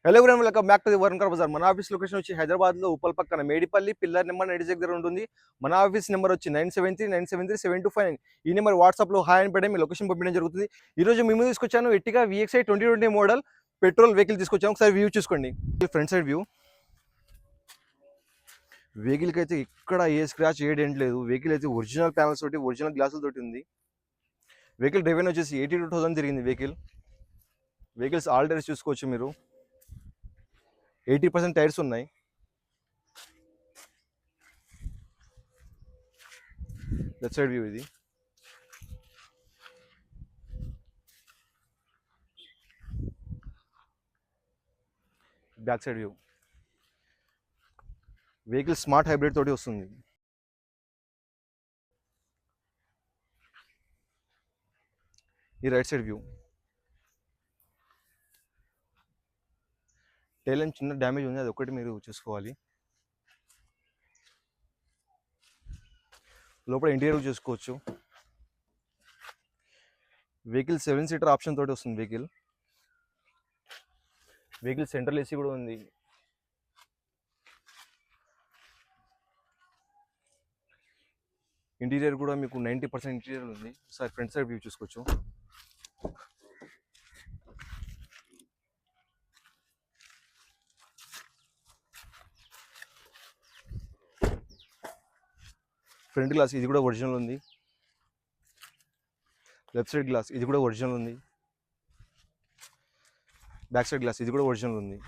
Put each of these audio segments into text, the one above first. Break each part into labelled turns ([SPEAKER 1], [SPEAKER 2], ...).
[SPEAKER 1] Hello ఎవరైనా welcome back to the Varun Bazaar. మన office location వచ్చి హైదరాబాద్లో ఉప్పల్ పక్కన మేడిపల్లి పిల్లర్ నెంబర్ 96 దగ్గర ఉంటుంది. మన ఆఫీస్ నెంబర్ వచ్చి 9739737259. ఈ నెంబర్ వాట్సాప్లో హాయ్ అని పెట్టి మీ లొకేషన్ పంపించడం జరుగుతుంది. ఈరోజు మీ ముందు తీసుకొచ్చాను Ertiga VXi 2020 model petrol vehicle తీసుకొచ్చాను. ఒకసారి వ్యూ చూసుకోండి. Front side view. వెహికల్కి అయితే ఇక్కడ ఏ స్క్రాచ్ ఏ డెంట్ లేదు. వెహికల్ అయితే ఒరిజినల్ ప్యానల్స్ తోటి ఒరిజినల్ గ్లాసుల తోటి ఉంది. వెహికల్ డ్రైవెన్ వచ్చేసి 82,000 తిరిగింది. వెహికల్స్ ఆల్ టైర్స్ చూసుకోవచ్చు మీరు. 80% టైర్స్ ఉన్నాయి. లెఫ్ట్ సైడ్ వ్యూ ఇది. Back side view. Vehicle smart hybrid తోటి వస్తుంది. ఈ right side view. Tail line చిన్న డ్యామేజ్ ఉంది, అది ఒకటి మీరు చూసుకోవాలి. లోపల ఇంటీరియర్ చూసుకోవచ్చు. వెహికల్ 7 సీటర్ ఆప్షన్ తోటి వస్తుంది. వెహికల్ సెంట్రల్ ఏసీ కూడా ఉంది. ఇంటీరియర్ కూడా మీకు 90% ఇంటీరియర్ ఉంది. సార్ ఫ్రంట్ సైడ్ వ్యూ చూసుకోవచ్చు. ఫ్రంట్ గ్లాస్ ఇది కూడా ఒరిజినల్ ఉంది. లెఫ్ట్ సైడ్ గ్లాస్ ఇది కూడా ఒరిజినల్ ఉంది. బ్యాక్ సైడ్ గ్లాస్ ఇది కూడా ఒరిజినల్ ఉంది.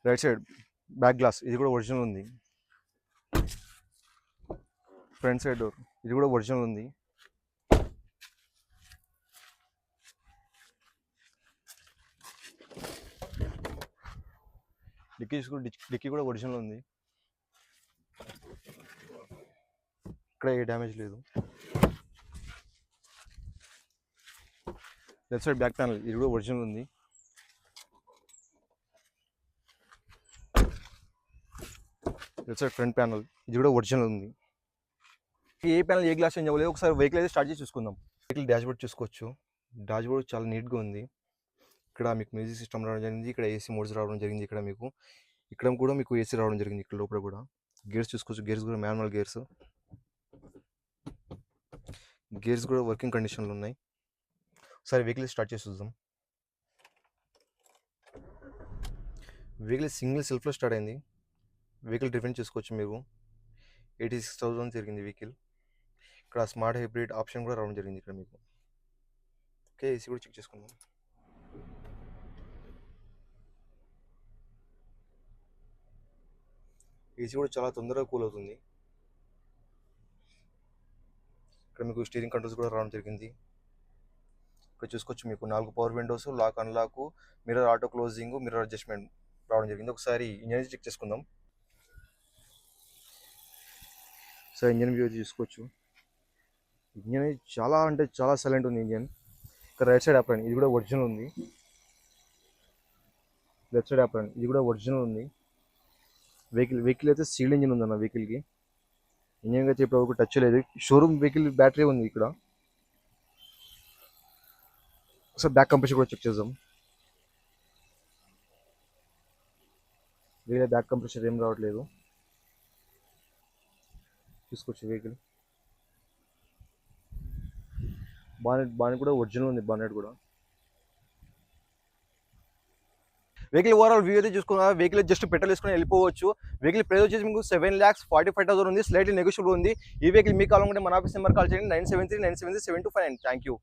[SPEAKER 1] రైట్ సైడ్ బ్యాక్ గ్లాస్ ఇది కూడా ఒరిజినల్ ఉంది. ఫ్రంట్ సైడ్ డోర్ ఇది కూడా ఒరిజినల్ ఉంది. డిక్కీ కూడా ఒరిజినల్ ఉంది. ఇక్కడ ఏ డ్యామేజ్ లేదు. లెఫ్ట్ సైడ్ బ్యాక్ ప్యానల్ ఇది కూడా ఒరిజినల్ ఉంది. లెఫ్ట్ సైడ్ ఫ్రంట్ ప్యానల్ ఇది కూడా ఒరిజినల్ ఉంది. ఏ ప్యానల్ ఏ గ్లాస్ చేంజ్ అవ్వలేదు. ఒకసారి వెహికల్ అయితే స్టార్ట్ చేసి చూసుకుందాం. వెహికల్ డాష్బోర్డ్ చూసుకోవచ్చు. డాష్బోర్డ్ చాలా నీట్గా ఉంది. ఇక్కడ మీకు మ్యూజిక్ సిస్టమ్ రావడం జరిగింది. ఇక్కడ ఏసీ మోడ్స్ రావడం జరిగింది. ఇక్కడ కూడా మీకు ఏసీ రావడం జరిగింది. ఇక్కడ లోపల కూడా గేర్స్ చూసుకోవచ్చు. గేర్స్ కూడా మాన్యువల్ గేర్స్ కూడా వర్కింగ్ కండిషన్లో ఉన్నాయి. ఒకసారి వెహికల్ స్టార్ట్ చేసి చూద్దాం. వెహికల్ సింగిల్ సెల్ఫ్లో స్టార్ట్ అయింది. వెహికల్ డ్రివెన్ చూసుకోవచ్చు మీరు. 86,000 తిరిగింది వెహికల్. ఇక్కడ స్మార్ట్ హైబ్రిడ్ ఆప్షన్ కూడా రావడం జరిగింది ఇక్కడ మీకు. ఓకే, ఏసీ కూడా చెక్ చేసుకుందాం. ఏసీ కూడా చాలా తొందరగా కూల్ అవుతుంది. ఇక్కడ మీకు స్టీరింగ్ కంట్రోల్స్ కూడా రావడం జరిగింది. ఇక్కడ చూసుకోవచ్చు మీకు 4 power windows, lock unlock, mirror auto closing, mirror adjustment రావడం జరిగింది. ఒకసారి ఇంజన్ చెక్ చేసుకుందాం. సార్ ఇంజన్ వ్యూ చూసుకోవచ్చు. ఇంజన్ చాలా అంటే చాలా సైలెంట్ ఉంది ఇంజన్. ఇక్కడ రైట్ సైడ్ ఆప్రాన్ ఇది కూడా ఒరిజినల్ ఉంది. లెఫ్ట్ సైడ్ ఆప్రాన్ ఇది కూడా ఒరిజినల్ ఉంది. వెహికల్ అయితే సీల్డ్ ఇంజిన్ ఉందన్న వెహికల్కి. ఇంజిన్ అయితే ఇప్పటివరకు టచ్ లేదు. షోరూమ్ వెహికల్ బ్యాటరీ ఉంది ఇక్కడ. ఒకసారి బ్యాక్ కంప్రెషర్ కూడా చెక్ చేద్దాం. వేరే బ్యాక్ కంప్రెషర్ ఏం రావట్లేదు. చూసుకోవచ్చు వెహికల్. బానెట్ కూడా ఒరిజినల్ ఉంది. బానెట్ కూడా వెహికల్ ఓవరాల్ వ్యూ అయితే చూసుకున్నా. వెహికల్ జస్ట్ పెట్రోల్ వేసుకుని వెళ్ళిపోవచ్చు. వెహికల్ ప్రైస్ వచ్చేసి మీకు 7,45,000 ఉంది. స్లైట్లీ నెగోషియబుల్ ఉంది. ఈ వెహికల్ మీకు కావాలంటే మన ఆఫీస్ నెంబర్ కాల్ చేయండి. 9739737259. Thank you.